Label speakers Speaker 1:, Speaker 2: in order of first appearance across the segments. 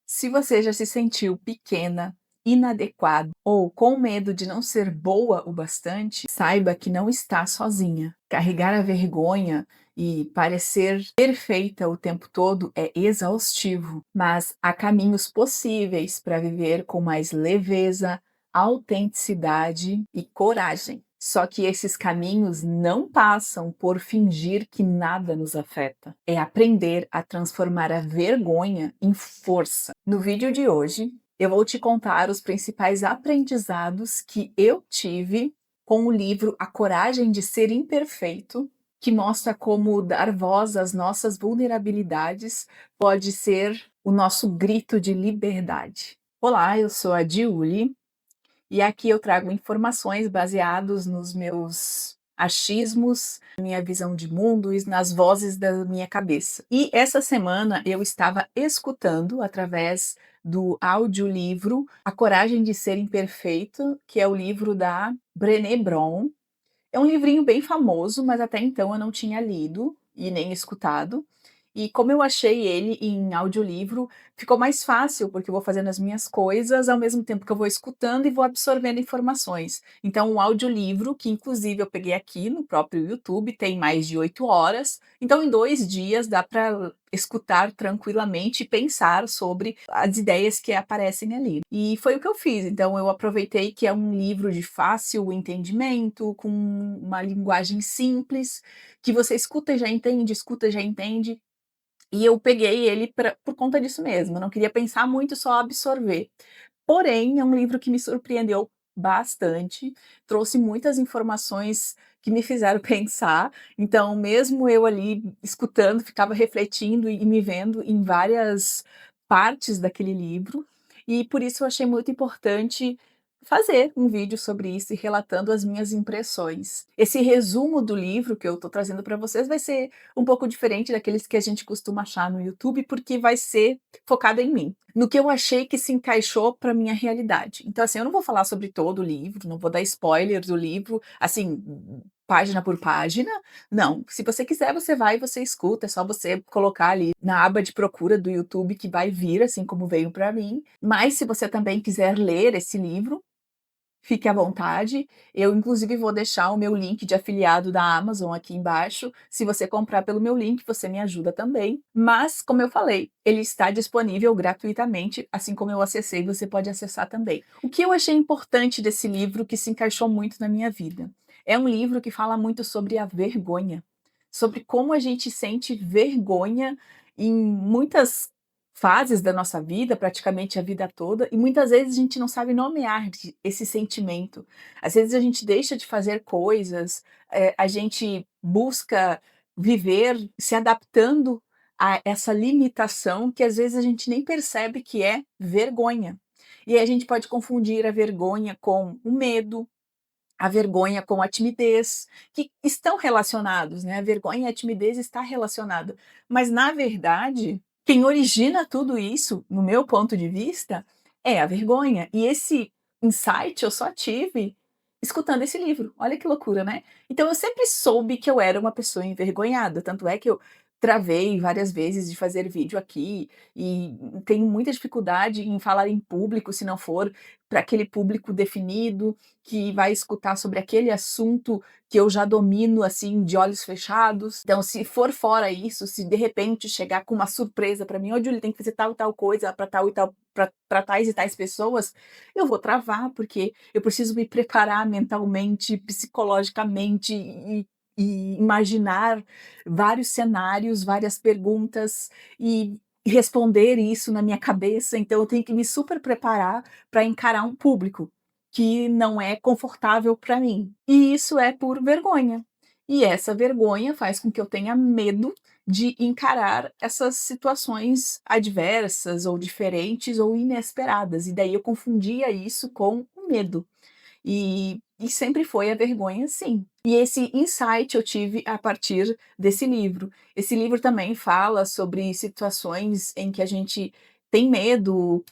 Speaker 1: Se você já se sentiu pequena, inadequada ou com medo de não ser boa o bastante, saiba que não está sozinha. Carregar a vergonha e parecer perfeita o tempo todo é exaustivo, mas há caminhos possíveis para viver com mais leveza, autenticidade e coragem. Só que esses caminhos não passam por fingir que nada nos afeta. É aprender a transformar a vergonha em força. No vídeo de hoje, eu vou te contar os principais aprendizados que eu tive com o livro A Coragem de Ser Imperfeito, que mostra como dar voz às nossas vulnerabilidades pode ser o nosso grito de liberdade. Olá, eu sou a Giulia e aqui eu trago informações baseados nos meus achismos, minha visão de mundo e nas vozes da minha cabeça. E essa semana eu estava escutando através do audiolivro A Coragem de Ser Imperfeito, que é o livro da Brené Brown. É um livrinho bem famoso, mas até então eu não tinha lido e nem escutado. E como eu achei ele em audiolivro, ficou mais fácil, porque eu vou fazendo as minhas coisas ao mesmo tempo que eu vou escutando e vou absorvendo informações. Então, um audiolivro, que inclusive eu peguei aqui no próprio YouTube, tem mais de 8 horas. Então, em 2 dias dá para escutar tranquilamente e pensar sobre as ideias que aparecem ali. E foi o que eu fiz. Então, eu aproveitei que é um livro de fácil entendimento, com uma linguagem simples, que você escuta e já entende, e eu peguei ele por conta disso mesmo, eu não queria pensar muito, só absorver. Porém, é um livro que me surpreendeu bastante, trouxe muitas informações que me fizeram pensar, então mesmo eu ali escutando, ficava refletindo e me vendo em várias partes daquele livro, e por isso eu achei muito importante fazer um vídeo sobre isso e relatando as minhas impressões. Esse resumo do livro que eu estou trazendo para vocês vai ser um pouco diferente daqueles que a gente costuma achar no YouTube, porque vai ser focado em mim, no que eu achei que se encaixou para minha realidade. Então, assim, eu não vou falar sobre todo o livro, não vou dar spoiler do livro, assim, página por página. Não, se você quiser, você vai e você escuta, é só você colocar ali na aba de procura do YouTube que vai vir, assim como veio para mim. Mas se você também quiser ler esse livro, fique à vontade. Eu, inclusive, vou deixar o meu link de afiliado da Amazon aqui embaixo. Se você comprar pelo meu link, você me ajuda também. Mas, como eu falei, ele está disponível gratuitamente, assim como eu acessei, você pode acessar também. O que eu achei importante desse livro, que se encaixou muito na minha vida? É um livro que fala muito sobre a vergonha, sobre como a gente sente vergonha em muitas fases da nossa vida, praticamente a vida toda, e muitas vezes a gente não sabe nomear esse sentimento. Às vezes a gente deixa de fazer coisas, a gente busca viver se adaptando a essa limitação que às vezes a gente nem percebe que é vergonha. E aí a gente pode confundir a vergonha com o medo, a vergonha com a timidez, que estão relacionados, né, a vergonha e a timidez está relacionada, mas na verdade, quem origina tudo isso, no meu ponto de vista, é a vergonha, e esse insight eu só tive escutando esse livro, olha que loucura, né. Então eu sempre soube que eu era uma pessoa envergonhada, tanto é que eu travei várias vezes de fazer vídeo aqui, e tenho muita dificuldade em falar em público, se não for para aquele público definido, que vai escutar sobre aquele assunto que eu já domino, assim, de olhos fechados. Então, se for fora isso, se de repente chegar com uma surpresa para mim: "Ô, Júlia, tem que fazer tal e tal coisa para tal e tal para tais e tais pessoas", eu vou travar, porque eu preciso me preparar mentalmente, psicologicamente e imaginar vários cenários, várias perguntas e responder isso na minha cabeça. Então eu tenho que me super preparar para encarar um público que não é confortável para mim. E isso é por vergonha. E essa vergonha faz com que eu tenha medo de encarar essas situações adversas ou diferentes ou inesperadas. E daí eu confundia isso com o medo. E sempre foi a vergonha, sim. E esse insight eu tive a partir desse livro. Esse livro também fala sobre situações em que a gente tem medo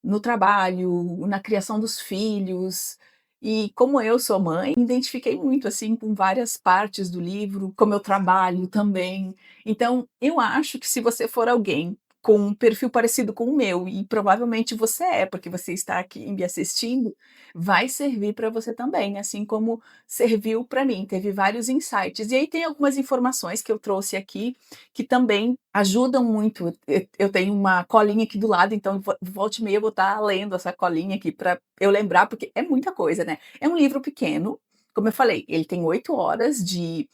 Speaker 1: no trabalho, na criação dos filhos. E como eu sou mãe, me identifiquei muito, assim, com várias partes do livro, com o meu trabalho também. Então, eu acho que se você for alguém com um perfil parecido com o meu, e provavelmente você é, porque você está aqui me assistindo, vai servir para você também, assim como serviu para mim, teve vários insights. E aí tem algumas informações que eu trouxe aqui, que também ajudam muito. Eu tenho uma colinha aqui do lado, então volta e meia eu vou estar lendo essa colinha aqui para eu lembrar, porque é muita coisa, né. É um livro pequeno, como eu falei, ele tem 8 horas de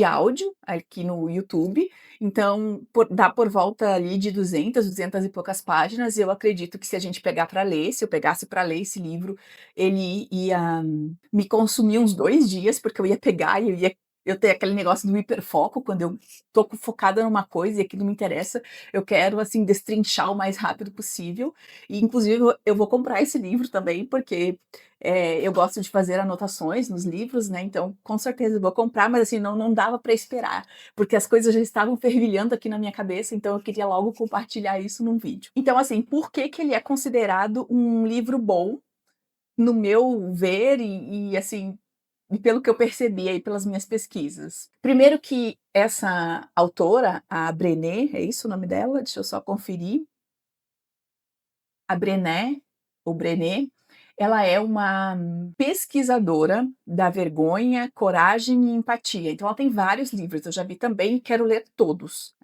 Speaker 1: áudio aqui no YouTube, então, dá por volta ali de 200, 200 e poucas páginas, e eu acredito que se a gente pegar para ler, se eu pegasse para ler esse livro, ele ia me consumir uns 2 dias, porque eu ia pegar e eu tenho aquele negócio do hiperfoco, quando eu tô focada numa coisa e aquilo me interessa, eu quero, assim, destrinchar o mais rápido possível, e inclusive eu vou comprar esse livro também, porque, eu gosto de fazer anotações nos livros, né, então com certeza eu vou comprar, mas assim, não dava para esperar, porque as coisas já estavam fervilhando aqui na minha cabeça, então eu queria logo compartilhar isso num vídeo. Então, assim, por que que ele é considerado um livro bom, no meu ver assim, e pelo que eu percebi aí pelas minhas pesquisas? Primeiro que essa autora, a Brené, é isso o nome dela? Deixa eu só conferir. A Brené, ou Brené, ela é uma pesquisadora da vergonha, coragem e empatia. Então ela tem vários livros, eu já vi também e quero ler todos.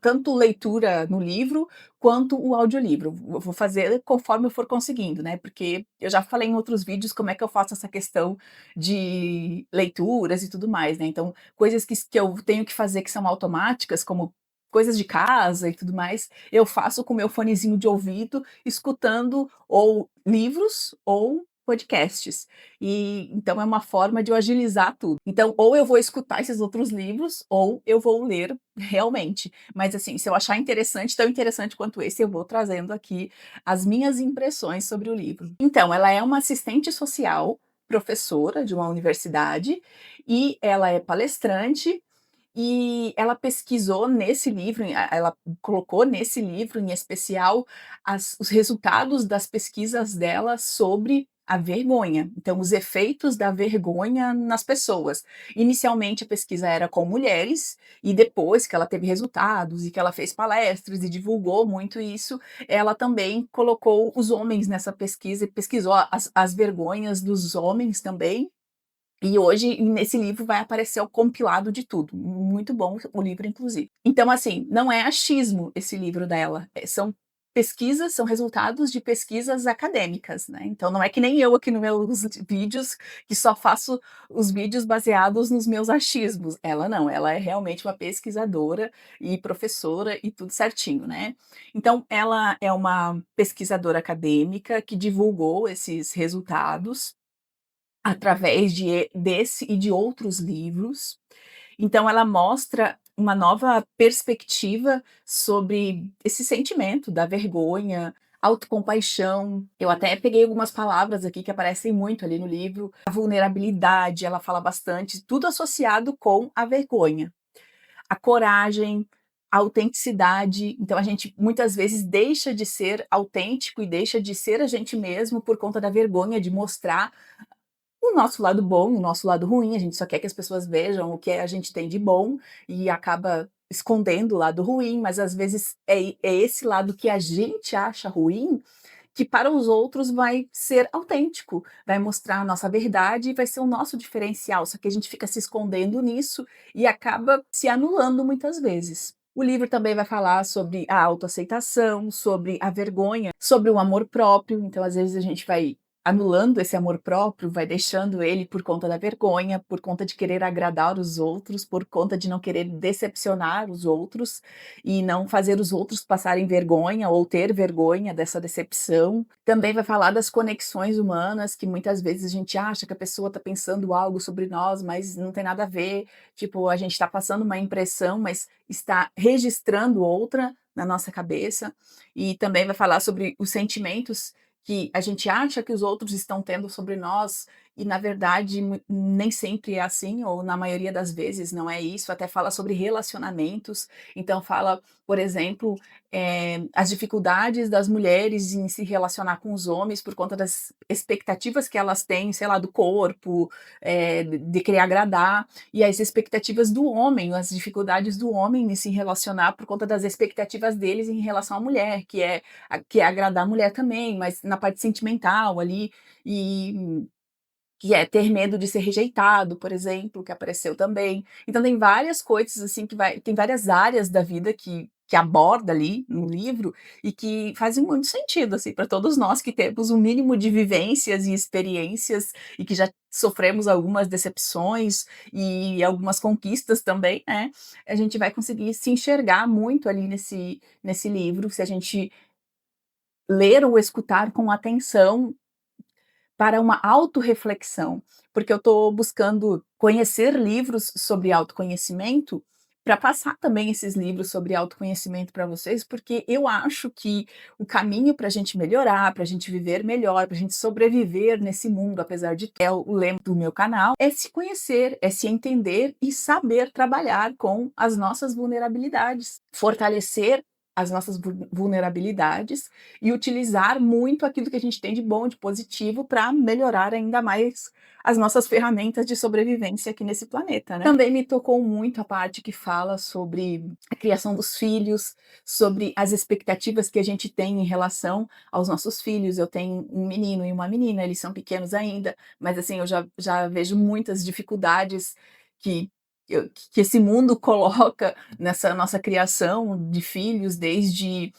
Speaker 1: Tanto leitura no livro, quanto o audiolivro. Eu vou fazer conforme eu for conseguindo, né, porque eu já falei em outros vídeos como é que eu faço essa questão de leituras e tudo mais, né, então coisas que eu tenho que fazer que são automáticas, como coisas de casa e tudo mais, eu faço com meu fonezinho de ouvido, escutando ou livros ou podcasts. E então é uma forma de eu agilizar tudo. Então, ou eu vou escutar esses outros livros, ou eu vou ler realmente. Mas assim, se eu achar interessante, tão interessante quanto esse, eu vou trazendo aqui as minhas impressões sobre o livro. Então, ela é uma assistente social, professora de uma universidade, e ela é palestrante, e ela pesquisou nesse livro, ela colocou nesse livro em especial os resultados das pesquisas dela sobre a vergonha. Então, os efeitos da vergonha nas pessoas. Inicialmente, a pesquisa era com mulheres, e depois que ela teve resultados e que ela fez palestras e divulgou muito isso, ela também colocou os homens nessa pesquisa e pesquisou as vergonhas dos homens também, e hoje, nesse livro, vai aparecer o compilado de tudo. Muito bom o livro, inclusive. Então, assim, não é achismo esse livro dela, são pesquisas, são resultados de pesquisas acadêmicas, né. Então não é que nem eu aqui nos meus vídeos, que só faço os vídeos baseados nos meus achismos. Ela não, ela é realmente uma pesquisadora e professora e tudo certinho, né. Então ela é uma pesquisadora acadêmica que divulgou esses resultados através desse e de outros livros. Então ela mostra uma nova perspectiva sobre esse sentimento da vergonha, autocompaixão. Eu até peguei algumas palavras aqui que aparecem muito ali no livro. A vulnerabilidade, ela fala bastante, tudo associado com a vergonha. A coragem, a autenticidade. Então a gente muitas vezes deixa de ser autêntico e deixa de ser a gente mesmo por conta da vergonha de mostrar o nosso lado bom, o nosso lado ruim, a gente só quer que as pessoas vejam o que a gente tem de bom e acaba escondendo o lado ruim, mas às vezes é esse lado que a gente acha ruim, que para os outros vai ser autêntico, vai mostrar a nossa verdade e vai ser o nosso diferencial, só que a gente fica se escondendo nisso e acaba se anulando muitas vezes. O livro também vai falar sobre a autoaceitação, sobre a vergonha, sobre o amor próprio, então às vezes a gente vai anulando esse amor próprio, vai deixando ele por conta da vergonha, por conta de querer agradar os outros, por conta de não querer decepcionar os outros e não fazer os outros passarem vergonha ou ter vergonha dessa decepção. Também vai falar das conexões humanas, que muitas vezes a gente acha que a pessoa está pensando algo sobre nós, mas não tem nada a ver. Tipo, a gente está passando uma impressão, mas está registrando outra na nossa cabeça. E também vai falar sobre os sentimentos que a gente acha que os outros estão tendo sobre nós e na verdade nem sempre é assim, ou na maioria das vezes não é isso, até fala sobre relacionamentos, então fala, por exemplo, as dificuldades das mulheres em se relacionar com os homens por conta das expectativas que elas têm, sei lá, do corpo, de querer agradar, e as expectativas do homem, as dificuldades do homem em se relacionar por conta das expectativas deles em relação à mulher, que é agradar a mulher também, mas na parte sentimental ali, e que é ter medo de ser rejeitado, por exemplo, que apareceu também. Então tem várias coisas, assim, tem várias áreas da vida que aborda ali no livro e que fazem muito sentido, assim, para todos nós que temos um mínimo de vivências e experiências e que já sofremos algumas decepções e algumas conquistas também, né, a gente vai conseguir se enxergar muito ali nesse livro, se a gente ler ou escutar com atenção para uma autorreflexão, porque eu estou buscando conhecer livros sobre autoconhecimento, para passar também esses livros sobre autoconhecimento para vocês, porque eu acho que o caminho para a gente melhorar, para a gente viver melhor, para a gente sobreviver nesse mundo, apesar de ter o lema do meu canal, é se conhecer, é se entender e saber trabalhar com as nossas vulnerabilidades, fortalecer as nossas vulnerabilidades e utilizar muito aquilo que a gente tem de bom, de positivo, para melhorar ainda mais as nossas ferramentas de sobrevivência aqui nesse planeta, né. Também me tocou muito a parte que fala sobre a criação dos filhos, sobre as expectativas que a gente tem em relação aos nossos filhos. Eu tenho um menino e uma menina, eles são pequenos ainda, mas assim, eu já vejo muitas dificuldades que que esse mundo coloca nessa nossa criação de filhos, desde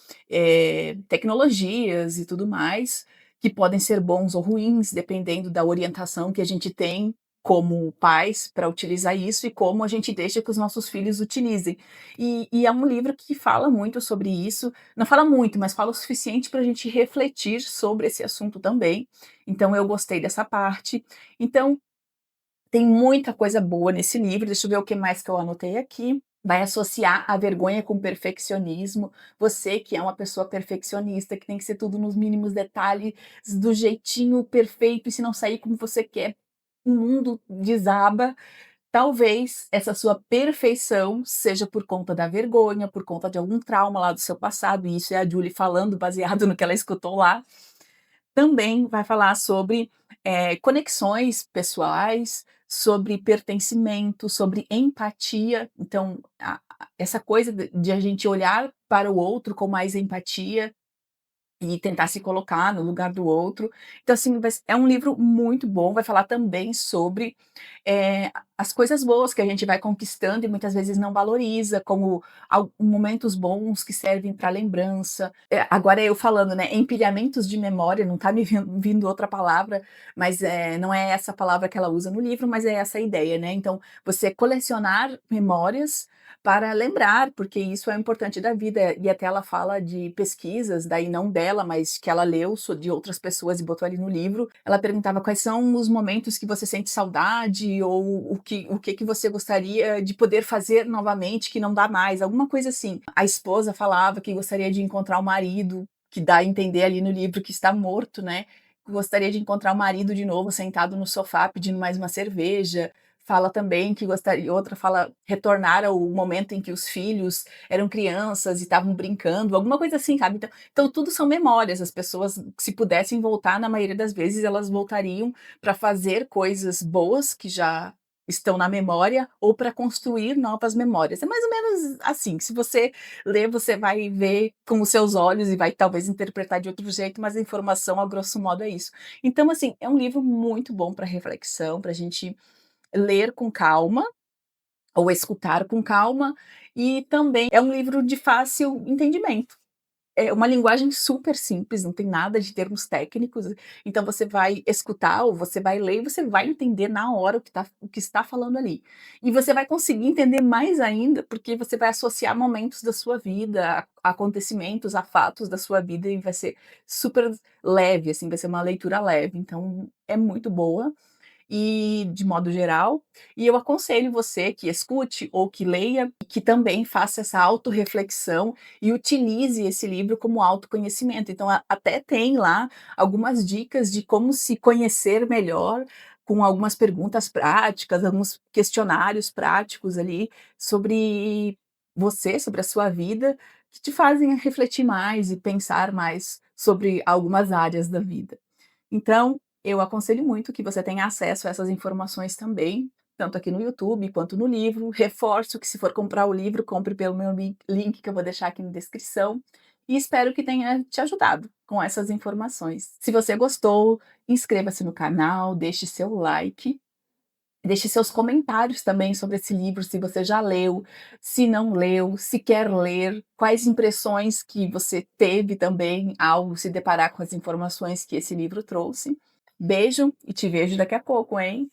Speaker 1: tecnologias e tudo mais, que podem ser bons ou ruins, dependendo da orientação que a gente tem como pais para utilizar isso e como a gente deixa que os nossos filhos utilizem. E é um livro que fala muito sobre isso, não fala muito, mas fala o suficiente para a gente refletir sobre esse assunto também. Então eu gostei dessa parte. Então tem muita coisa boa nesse livro, deixa eu ver o que mais que eu anotei aqui. Vai associar a vergonha com perfeccionismo. Você que é uma pessoa perfeccionista, que tem que ser tudo nos mínimos detalhes, do jeitinho perfeito, e se não sair como você quer, o mundo desaba. Talvez essa sua perfeição seja por conta da vergonha, por conta de algum trauma lá do seu passado, e isso é a Julie falando baseado no que ela escutou lá. Também vai falar sobre, conexões pessoais, sobre pertencimento, sobre empatia. Então, essa coisa de a gente olhar para o outro com mais empatia e tentar se colocar no lugar do outro. Então, assim, é um livro muito bom, vai falar também sobre, as coisas boas que a gente vai conquistando e muitas vezes não valoriza, como momentos bons que servem para lembrança. Agora eu falando, né, empilhamentos de memória, não está me vindo outra palavra, mas, não é essa palavra que ela usa no livro, mas é essa a ideia, né. Então, você colecionar memórias para lembrar, porque isso é importante da vida, e até ela fala de pesquisas, daí não dela, mas que ela leu de outras pessoas e botou ali no livro. Ela perguntava quais são os momentos que você sente saudade, ou o que você gostaria de poder fazer novamente que não dá mais, alguma coisa assim. A esposa falava que gostaria de encontrar o marido, que dá a entender ali no livro que está morto, né, gostaria de encontrar o marido de novo sentado no sofá pedindo mais uma cerveja. Fala também que gostaria, outra fala retornar ao momento em que os filhos eram crianças e estavam brincando, alguma coisa assim, sabe. Então tudo são memórias, as pessoas, se pudessem voltar, na maioria das vezes elas voltariam para fazer coisas boas que já estão na memória, ou para construir novas memórias. É mais ou menos assim, se você ler, você vai ver com os seus olhos e vai talvez interpretar de outro jeito, mas a informação, a grosso modo, é isso. Então, assim, é um livro muito bom para reflexão, para a gente ler com calma, ou escutar com calma, e também é um livro de fácil entendimento. É uma linguagem super simples, não tem nada de termos técnicos, então você vai escutar ou você vai ler e você vai entender na hora o que está falando ali. E você vai conseguir entender mais ainda, porque você vai associar momentos da sua vida, a acontecimentos, a fatos da sua vida, e vai ser super leve, assim, vai ser uma leitura leve, então é muito boa. e de modo geral, e eu aconselho você que escute ou que leia, e que também faça essa autorreflexão e utilize esse livro como autoconhecimento. Então até tem lá algumas dicas de como se conhecer melhor, com algumas perguntas práticas, alguns questionários práticos ali sobre você, sobre a sua vida, que te fazem refletir mais e pensar mais sobre algumas áreas da vida. Então, eu aconselho muito que você tenha acesso a essas informações também, tanto aqui no YouTube quanto no livro. Reforço que se for comprar o livro, compre pelo meu link que eu vou deixar aqui na descrição. E espero que tenha te ajudado com essas informações. Se você gostou, inscreva-se no canal, deixe seu like, deixe seus comentários também sobre esse livro, se você já leu, se não leu, se quer ler, quais impressões que você teve também ao se deparar com as informações que esse livro trouxe. Beijo e te vejo daqui a pouco, hein?